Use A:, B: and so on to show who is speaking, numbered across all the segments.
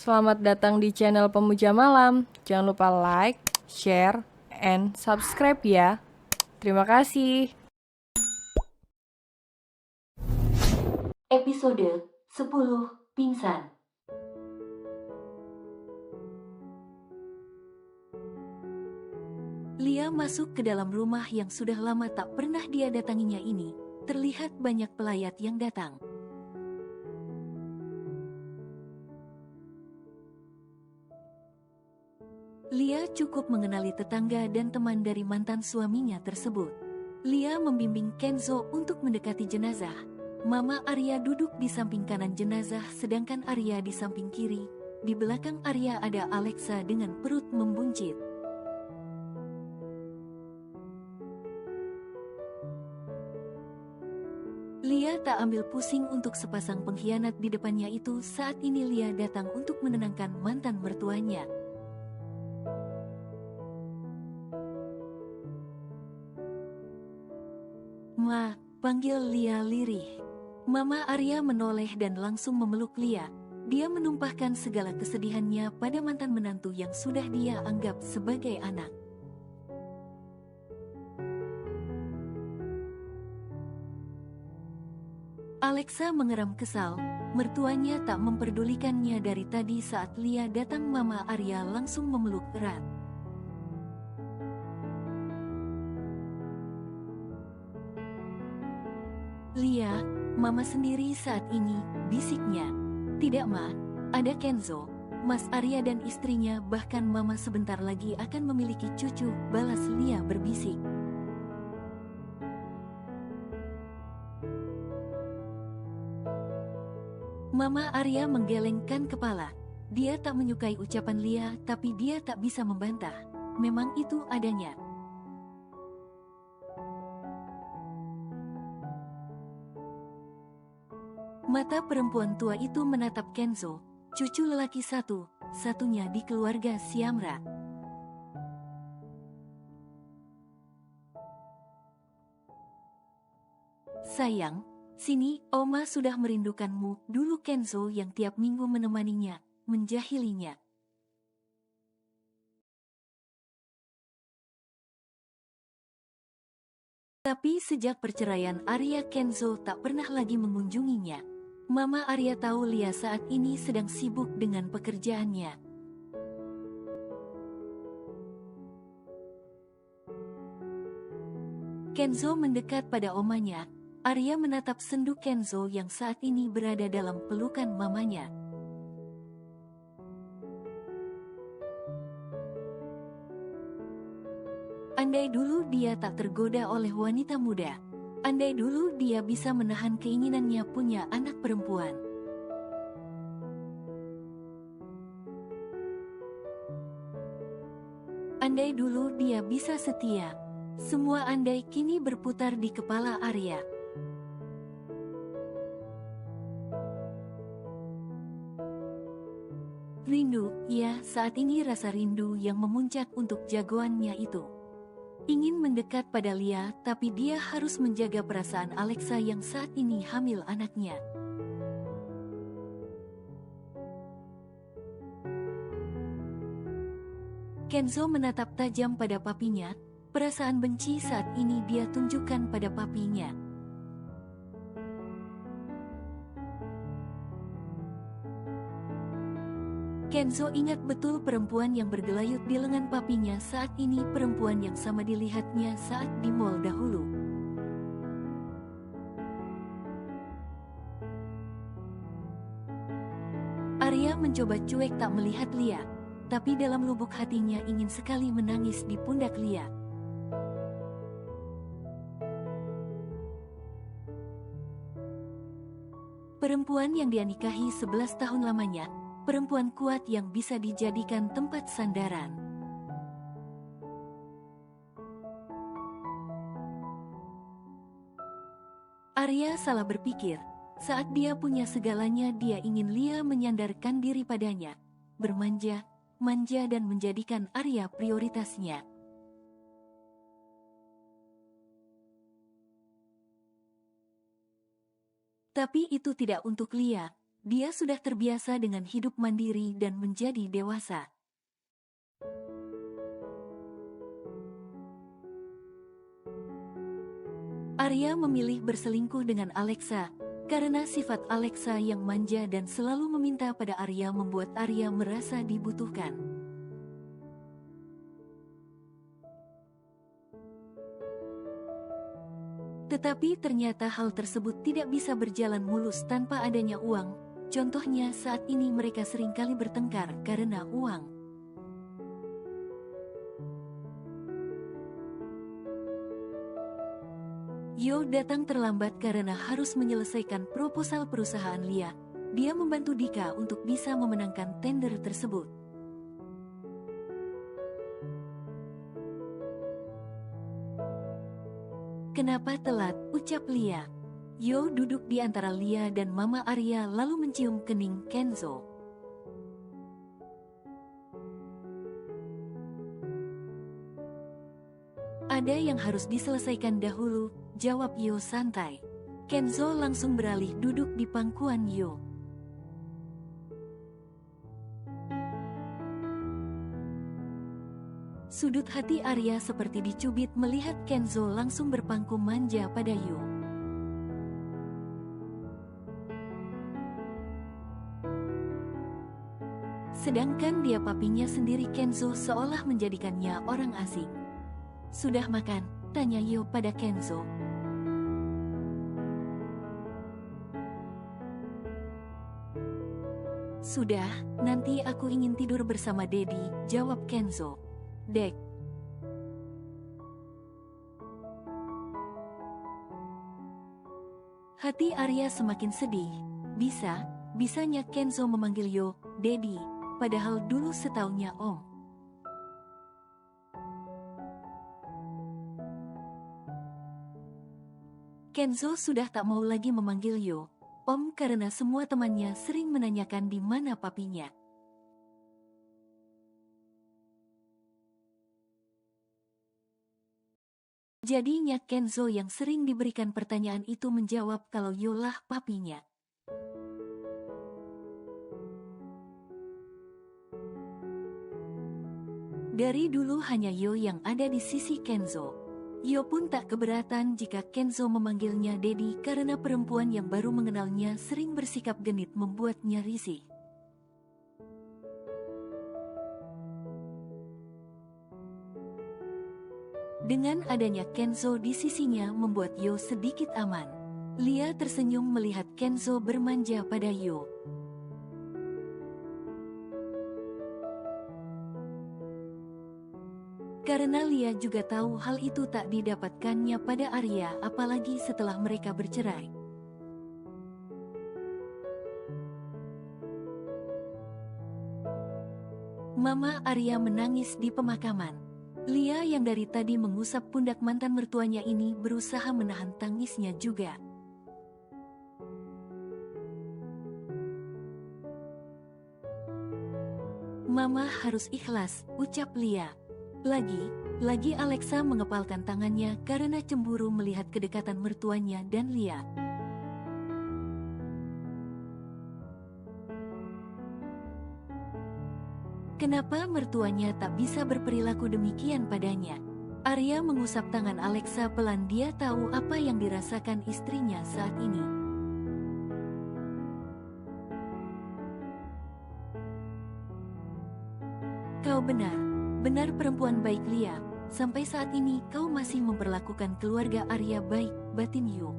A: Selamat datang di channel Pemuja Malam. Jangan lupa like, share, and subscribe ya. Terima kasih.
B: Episode 10 Pingsan. Lia masuk ke dalam rumah yang sudah lama tak pernah dia datanginya ini. Terlihat banyak pelayat yang datang. Lia cukup mengenali tetangga dan teman dari mantan suaminya tersebut. Lia membimbing Kenzo untuk mendekati jenazah. Mama Arya duduk di samping kanan jenazah sedangkan Arya di samping kiri. Di belakang Arya ada Alexa dengan perut membuncit. Lia tak ambil pusing untuk sepasang pengkhianat di depannya itu. Saat ini Lia datang untuk menenangkan mantan mertuanya. Ma, panggil Lia lirih. Mama Arya menoleh dan langsung memeluk Lia. Dia menumpahkan segala kesedihannya pada mantan menantu yang sudah dia anggap sebagai anak. Alexa mengeram kesal. Mertuanya tak memperdulikannya dari tadi. Saat Lia datang, Mama Arya langsung memeluk erat. Lia, Mama sendiri saat ini, bisiknya. Tidak Ma, ada Kenzo, Mas Arya dan istrinya, bahkan Mama sebentar lagi akan memiliki cucu, balas Lia berbisik. Mama Arya menggelengkan kepala. Dia tak menyukai ucapan Lia, tapi dia tak bisa membantah. Memang itu adanya. Mata perempuan tua itu menatap Kenzo, cucu lelaki satu-satunya di keluarga Siamra. Sayang, sini, Oma sudah merindukanmu. Dulu Kenzo yang tiap minggu menemaninya, menjahilinya. Tapi sejak perceraian Arya, Kenzo tak pernah lagi mengunjunginya. Mama Arya tahu Lia saat ini sedang sibuk dengan pekerjaannya. Kenzo mendekat pada omanya. Arya menatap sendu Kenzo yang saat ini berada dalam pelukan mamanya. Andai dulu dia tak tergoda oleh wanita muda. Andai dulu dia bisa menahan keinginannya punya anak perempuan. Andai dulu dia bisa setia. Semua andai kini berputar di kepala Arya. Rindu, ya, saat ini rasa rindu yang memuncak untuk jagoannya itu. Ingin mendekat pada Lia, tapi dia harus menjaga perasaan Alexa yang saat ini hamil anaknya. Kenzo menatap tajam pada papinya. Perasaan benci saat ini dia tunjukkan pada papinya. Kenzo ingat betul perempuan yang bergelayut di lengan papinya saat ini, perempuan yang sama dilihatnya saat di mall dahulu. Arya mencoba cuek tak melihat Lia, tapi dalam lubuk hatinya ingin sekali menangis di pundak Lia. Perempuan yang dia nikahi 11 tahun lamanya, perempuan kuat yang bisa dijadikan tempat sandaran. Arya salah berpikir. Saat dia punya segalanya, dia ingin Lia menyandarkan diri padanya, bermanja, manja dan menjadikan Arya prioritasnya. Tapi itu tidak untuk Lia. Dia sudah terbiasa dengan hidup mandiri dan menjadi dewasa. Arya memilih berselingkuh dengan Alexa, karena sifat Alexa yang manja dan selalu meminta pada Arya membuat Arya merasa dibutuhkan. Tetapi ternyata hal tersebut tidak bisa berjalan mulus tanpa adanya uang. Contohnya saat ini mereka seringkali bertengkar karena uang. Yo datang terlambat karena harus menyelesaikan proposal perusahaan Lia. Dia membantu Dika untuk bisa memenangkan tender tersebut. Kenapa telat? Ucap Lia. Yo duduk di antara Lia dan Mama Arya lalu mencium kening Kenzo. Ada yang harus diselesaikan dahulu, jawab Yo santai. Kenzo langsung beralih duduk di pangkuan Yo. Sudut hati Arya seperti dicubit melihat Kenzo langsung berpangku manja pada Yo. Sedangkan dia papinya sendiri Kenzo seolah menjadikannya orang asing. Sudah makan? Tanya Yo pada Kenzo. Sudah, nanti aku ingin tidur bersama Dedi, jawab Kenzo. Dek. Hati Arya semakin sedih. Bisanya Kenzo memanggil Yo, Dedi, padahal dulu setaunya Om. Kenzo sudah tak mau lagi memanggil Yo, Om karena semua temannya sering menanyakan di mana papinya. Jadinya Kenzo yang sering diberikan pertanyaan itu menjawab kalau Yo lah papinya. Dari dulu hanya Yo yang ada di sisi Kenzo. Yo pun tak keberatan jika Kenzo memanggilnya Dedi karena perempuan yang baru mengenalnya sering bersikap genit membuatnya risih. Dengan adanya Kenzo di sisinya membuat Yo sedikit aman. Lia tersenyum melihat Kenzo bermanja pada Yo. Karena Lia juga tahu hal itu tak didapatkannya pada Arya apalagi setelah mereka bercerai. Mama Arya menangis di pemakaman. Lia yang dari tadi mengusap pundak mantan mertuanya ini berusaha menahan tangisnya juga. Mama harus ikhlas, ucap Lia. Lagi Alexa mengepalkan tangannya karena cemburu melihat kedekatan mertuanya dan Lia. Kenapa mertuanya tak bisa berperilaku demikian padanya? Arya mengusap tangan Alexa pelan, dia tahu apa yang dirasakan istrinya saat ini. Kau benar perempuan baik Lia. Sampai saat ini kau masih memperlakukan keluarga Arya baik, batin Yo.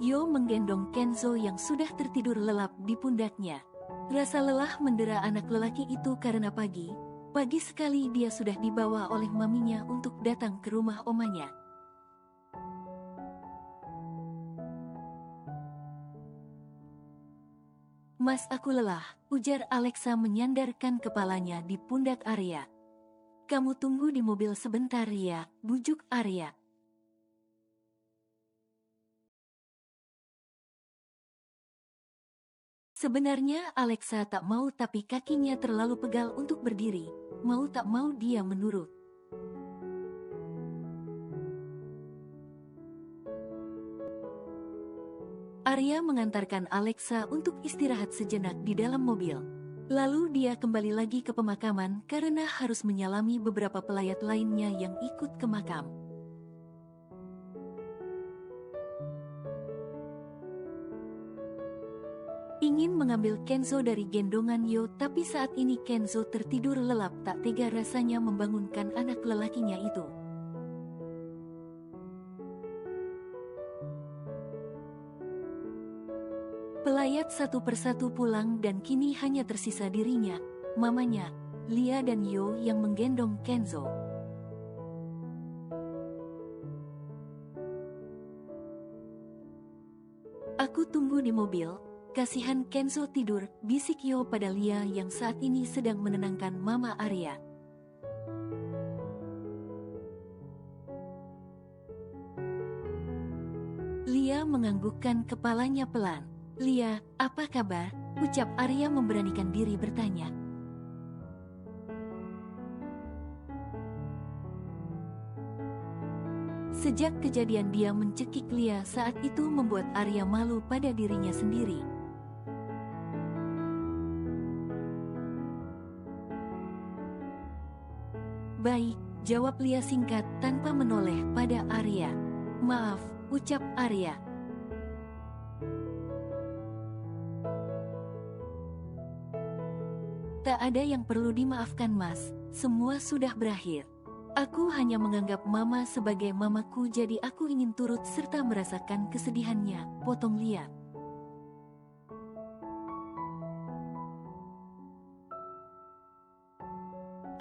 B: Yo menggendong Kenzo yang sudah tertidur lelap di pundaknya. Rasa lelah mendera anak lelaki itu karena pagi sekali dia sudah dibawa oleh maminya untuk datang ke rumah omanya. Mas, aku lelah, ujar Alexa menyandarkan kepalanya di pundak Arya. Kamu tunggu di mobil sebentar ya, bujuk Arya. Sebenarnya Alexa tak mau tapi kakinya terlalu pegal untuk berdiri. Mau tak mau dia menurut. Arya mengantarkan Alexa untuk istirahat sejenak di dalam mobil. Lalu dia kembali lagi ke pemakaman karena harus menyalami beberapa pelayat lainnya yang ikut ke makam. Ingin mengambil Kenzo dari gendongan Yo, tapi saat ini Kenzo tertidur lelap, tak tega rasanya membangunkan anak lelakinya itu. Pelayat satu persatu pulang dan kini hanya tersisa dirinya, mamanya, Lia dan Yo yang menggendong Kenzo. Aku tunggu di mobil. Kasihan Kenzo tidur, bisik Yo pada Lia yang saat ini sedang menenangkan Mama Arya. Lia menganggukkan kepalanya pelan. Lia, apa kabar? Ucap Arya memberanikan diri bertanya. Sejak kejadian dia mencekik Lia saat itu membuat Arya malu pada dirinya sendiri. Baik, jawab Lia singkat tanpa menoleh pada Arya. Maaf, ucap Arya. Tak ada yang perlu dimaafkan Mas, semua sudah berakhir. Aku hanya menganggap Mama sebagai mamaku, jadi aku ingin turut serta merasakan kesedihannya, potong Lia.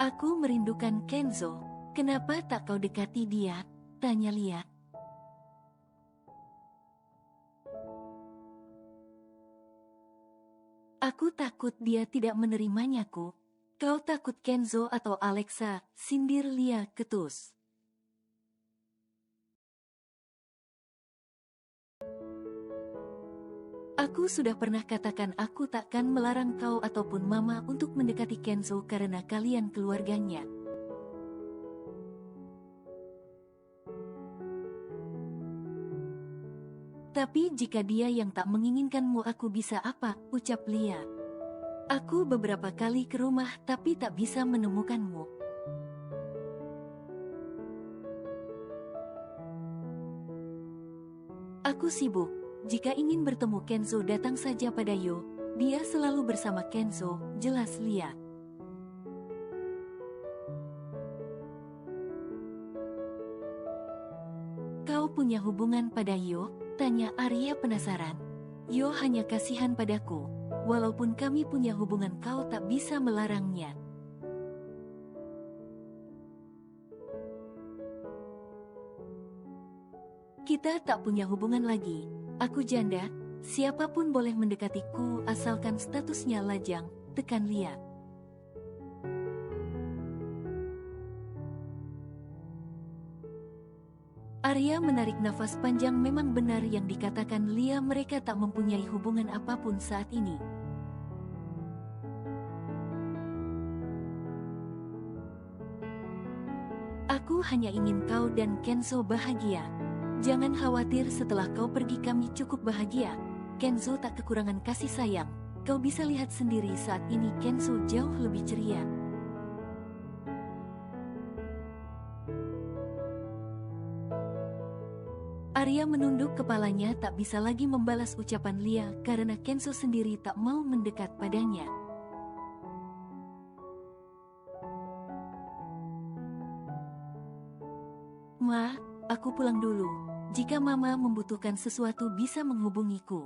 B: Aku merindukan Kenzo, kenapa tak kau dekati dia? Tanya Lia. Aku takut dia tidak menerimanyaku. Kau takut Kenzo atau Alexa, sindir Lia ketus. Aku sudah pernah katakan aku takkan melarang kau ataupun Mama untuk mendekati Kenzo karena kalian keluarganya. Tapi jika dia yang tak menginginkanmu, aku bisa apa? Ucap Lia. Aku beberapa kali ke rumah tapi tak bisa menemukanmu. Aku sibuk. Jika ingin bertemu Kenzo, datang saja pada Yo. Dia selalu bersama Kenzo, jelas Lia. Kau punya hubungan pada Yo? Tanya Arya penasaran. Yo hanya kasihan padaku. Walaupun kami punya hubungan, kau tak bisa melarangnya. Kita tak punya hubungan lagi. Aku janda, siapapun boleh mendekatiku asalkan statusnya lajang, tekan Lia. Arya menarik nafas panjang, memang benar yang dikatakan Lia, mereka tak mempunyai hubungan apapun saat ini. Aku hanya ingin kau dan Kenzo bahagia. Jangan khawatir, setelah kau pergi kami cukup bahagia. Kenzo tak kekurangan kasih sayang. Kau bisa lihat sendiri saat ini Kenzo jauh lebih ceria. Arya menunduk kepalanya, tak bisa lagi membalas ucapan Lia karena Kenzo sendiri tak mau mendekat padanya. Ma, aku pulang dulu. Jika Mama membutuhkan sesuatu bisa menghubungiku.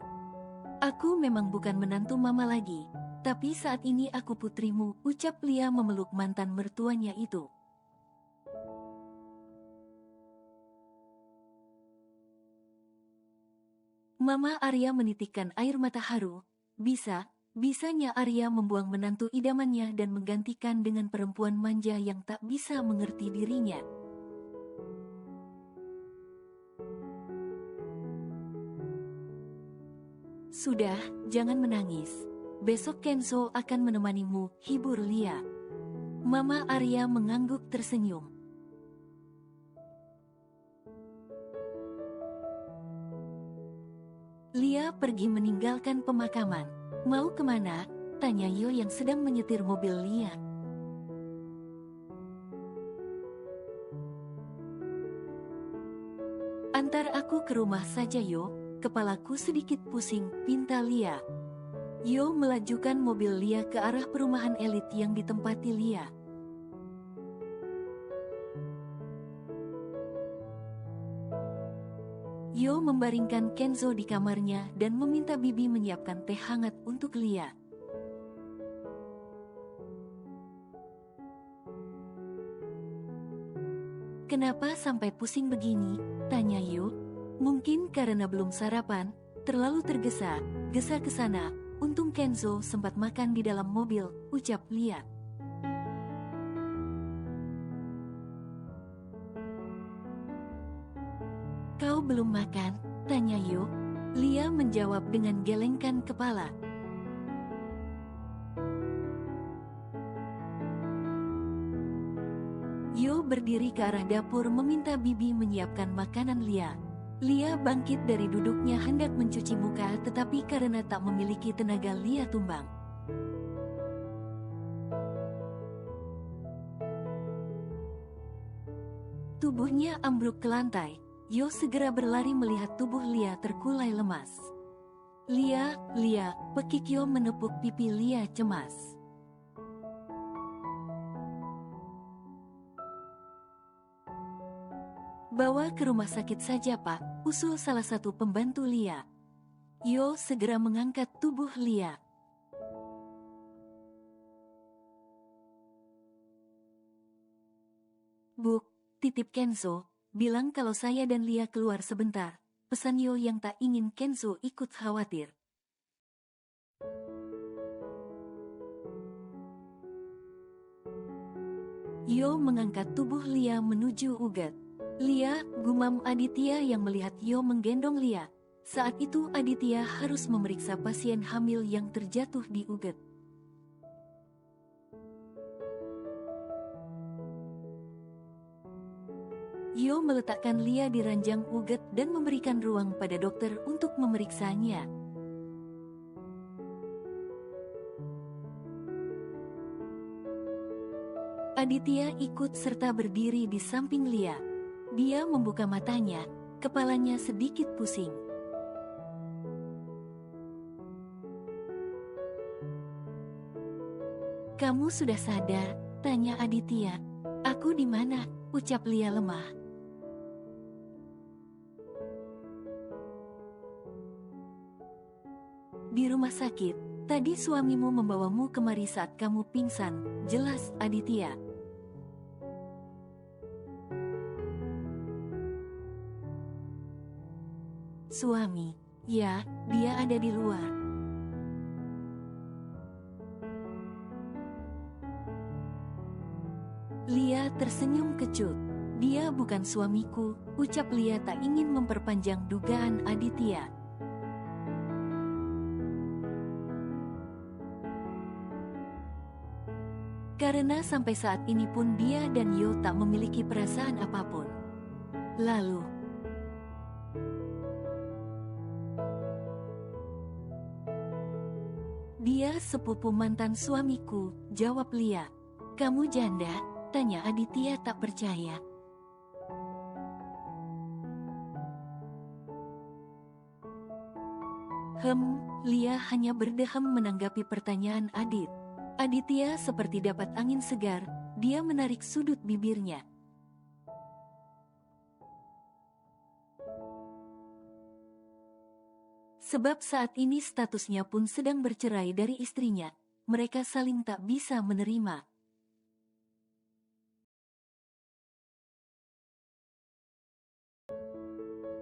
B: Aku memang bukan menantu Mama lagi, tapi saat ini aku putrimu, ucap Lia memeluk mantan mertuanya itu. Mama Arya menitikkan air mata haru. Bisanya Arya membuang menantu idamannya dan menggantikan dengan perempuan manja yang tak bisa mengerti dirinya. Sudah, jangan menangis. Besok Kenzo akan menemanimu, hibur Lia. Mama Arya mengangguk tersenyum. Lia pergi meninggalkan pemakaman. Mau kemana? Tanya Yo yang sedang menyetir mobil Lia. Antar aku ke rumah saja Yo, kepalaku sedikit pusing, pinta Lia. Yo melajukan mobil Lia ke arah perumahan elit yang ditempati Lia. Yo membaringkan Kenzo di kamarnya dan meminta Bibi menyiapkan teh hangat untuk Lia. Kenapa sampai pusing begini? Tanya Yo. Mungkin karena belum sarapan, terlalu tergesa-gesa ke sana. Untung Kenzo sempat makan di dalam mobil, ucap Lia. Kau belum makan? Tanya Yo. Lia menjawab dengan gelengkan kepala. Yo berdiri ke arah dapur meminta Bibi menyiapkan makanan Lia. Lia bangkit dari duduknya hendak mencuci muka tetapi karena tak memiliki tenaga Lia tumbang. Tubuhnya ambruk ke lantai. Yo segera berlari melihat tubuh Lia terkulai lemas. Lia, pekik Yo menepuk pipi Lia cemas. Bawa ke rumah sakit saja Pak, usul salah satu pembantu Lia. Yo segera mengangkat tubuh Lia. Buk, titip Kenzo, bilang kalau saya dan Lia keluar sebentar, pesan Yo yang tak ingin Kenzo ikut khawatir. Yo mengangkat tubuh Lia menuju Ugat. Lia, gumam Aditya yang melihat Yo menggendong Lia. Saat itu Aditya harus memeriksa pasien hamil yang terjatuh di Ugat. Yo meletakkan Lia di ranjang Ugat dan memberikan ruang pada dokter untuk memeriksanya. Aditya ikut serta berdiri di samping Lia. Dia membuka matanya, kepalanya sedikit pusing. Kamu sudah sadar? Tanya Aditya. Aku di mana? Ucap Lia lemah. Di rumah sakit. Tadi suamimu membawamu kemari saat kamu pingsan, jelas Aditya. Suami, ya, dia ada di luar. Lia tersenyum kecut. Dia bukan suamiku, ucap Lia tak ingin memperpanjang dugaan Aditya. Karena sampai saat ini pun dia dan Yo tak memiliki perasaan apapun. Lalu, dia sepupu mantan suamiku, jawab Lia. Kamu janda? Tanya Aditya tak percaya. Lia hanya berdehem menanggapi pertanyaan Adit. Aditya seperti dapat angin segar, dia menarik sudut bibirnya. Sebab saat ini statusnya pun sedang bercerai dari istrinya, mereka saling tak bisa menerima.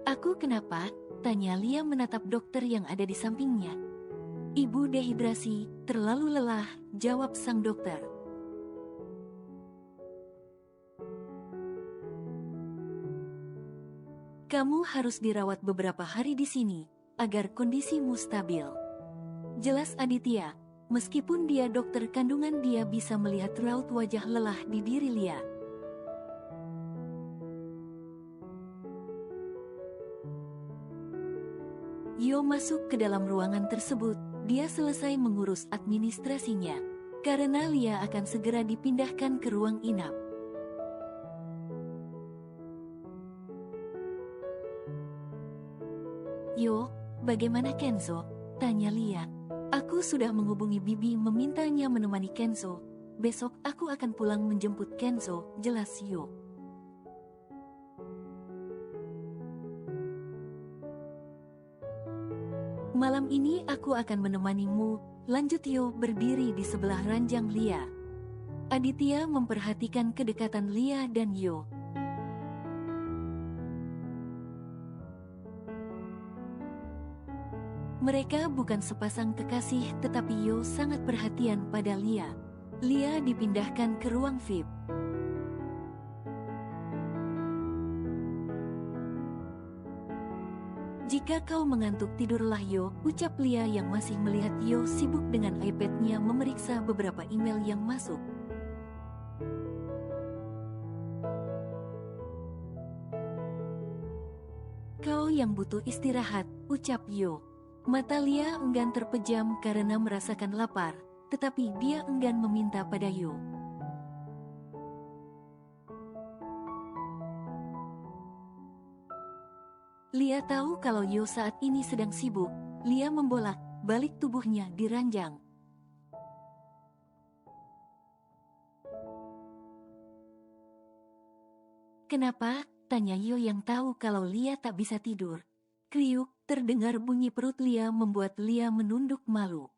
B: Aku kenapa? Tanya Lia menatap dokter yang ada di sampingnya. Ibu dehidrasi, terlalu lelah, jawab sang dokter. Kamu harus dirawat beberapa hari di sini, agar kondisimu stabil. Jelas Aditya, meskipun dia dokter kandungan dia bisa melihat raut wajah lelah di diri Lia. Yo masuk ke dalam ruangan tersebut. Dia selesai mengurus administrasinya, karena Lia akan segera dipindahkan ke ruang inap. Yo, bagaimana Kenzo? Tanya Lia. Aku sudah menghubungi Bibi memintanya menemani Kenzo. Besok aku akan pulang menjemput Kenzo, jelas Yo. Malam ini aku akan menemanimu, lanjut Yo berdiri di sebelah ranjang Lia. Aditya memperhatikan kedekatan Lia dan Yo. Mereka bukan sepasang kekasih, tetapi Yo sangat perhatian pada Lia. Lia dipindahkan ke ruang VIP. Jika kau mengantuk tidurlah Yo, ucap Lia yang masih melihat Yo sibuk dengan iPad-nya memeriksa beberapa email yang masuk. Kau yang butuh istirahat, ucap Yo. Mata Lia enggan terpejam karena merasakan lapar, tetapi dia enggan meminta pada Yo. Lia tahu kalau Yo saat ini sedang sibuk. Lia membolak-balik tubuhnya di ranjang. Kenapa? Tanya Yo yang tahu kalau Lia tak bisa tidur. Kriuk, terdengar bunyi perut Lia membuat Lia menunduk malu.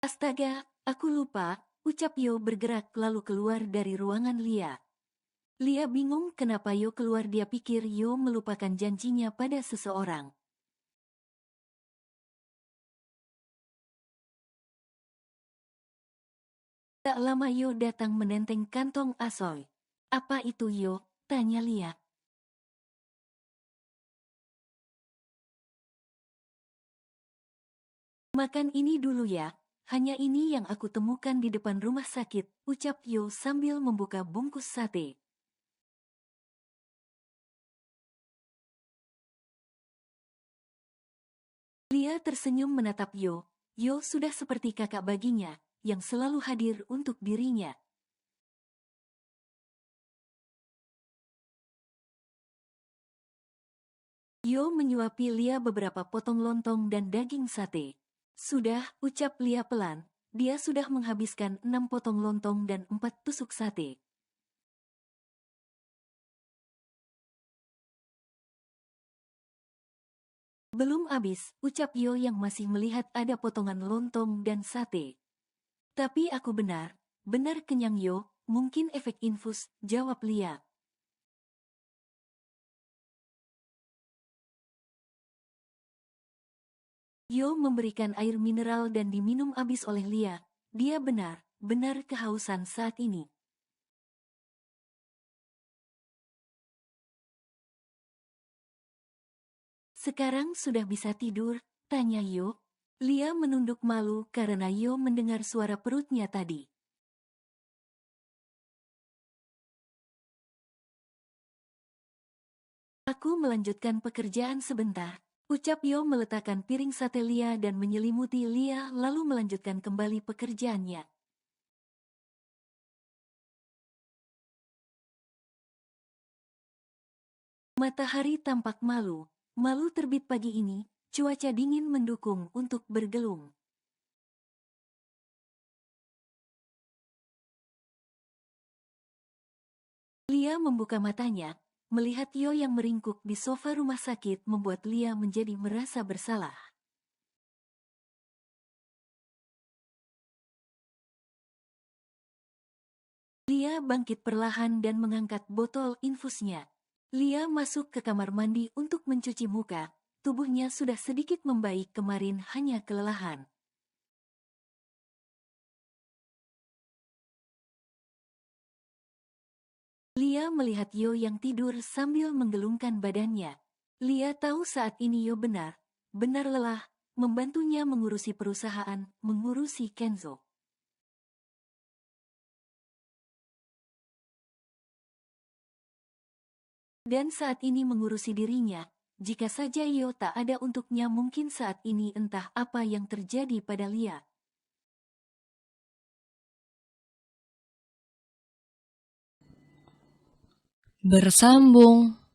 B: Astaga, aku lupa, ucap Yo bergerak lalu keluar dari ruangan Lia. Lia bingung kenapa Yo keluar, dia pikir Yo melupakan janjinya pada seseorang. Tak lama Yo datang menenteng kantong Asoy. Apa itu Yo? Tanya Lia. Makan ini dulu ya, hanya ini yang aku temukan di depan rumah sakit, ucap Yo sambil membuka bungkus sate. Lia tersenyum menatap Yo. Yo sudah seperti kakak baginya, yang selalu hadir untuk dirinya. Yo menyuapi Lia beberapa potong lontong dan daging sate. Sudah, ucap Lia pelan, dia sudah menghabiskan 6 potong lontong dan 4 tusuk sate. Belum habis, ucap Yo yang masih melihat ada potongan lontong dan sate. Tapi aku benar kenyang Yo, mungkin efek infus, jawab Lia. Yo memberikan air mineral dan diminum habis oleh Lia. Dia benar kehausan saat ini. Sekarang sudah bisa tidur, tanya Yo. Lia menunduk malu karena Yo mendengar suara perutnya tadi. Aku melanjutkan pekerjaan sebentar, ucap Yo meletakkan piring sate Lia dan menyelimuti Lia lalu melanjutkan kembali pekerjaannya. Matahari tampak malu terbit pagi ini, cuaca dingin mendukung untuk bergelung. Lia membuka matanya, melihat Yo yang meringkuk di sofa rumah sakit membuat Lia menjadi merasa bersalah. Lia bangkit perlahan dan mengangkat botol infusnya. Lia masuk ke kamar mandi untuk mencuci muka. Tubuhnya sudah sedikit membaik, kemarin hanya kelelahan. Lia melihat Yo yang tidur sambil menggelungkan badannya. Lia tahu saat ini Yo benar lelah, membantunya mengurusi perusahaan, mengurusi Kenzo. Dan saat ini mengurusi dirinya. Jika saja Yo tak ada untuknya, mungkin saat ini entah apa yang terjadi pada Lia.
A: Bersambung.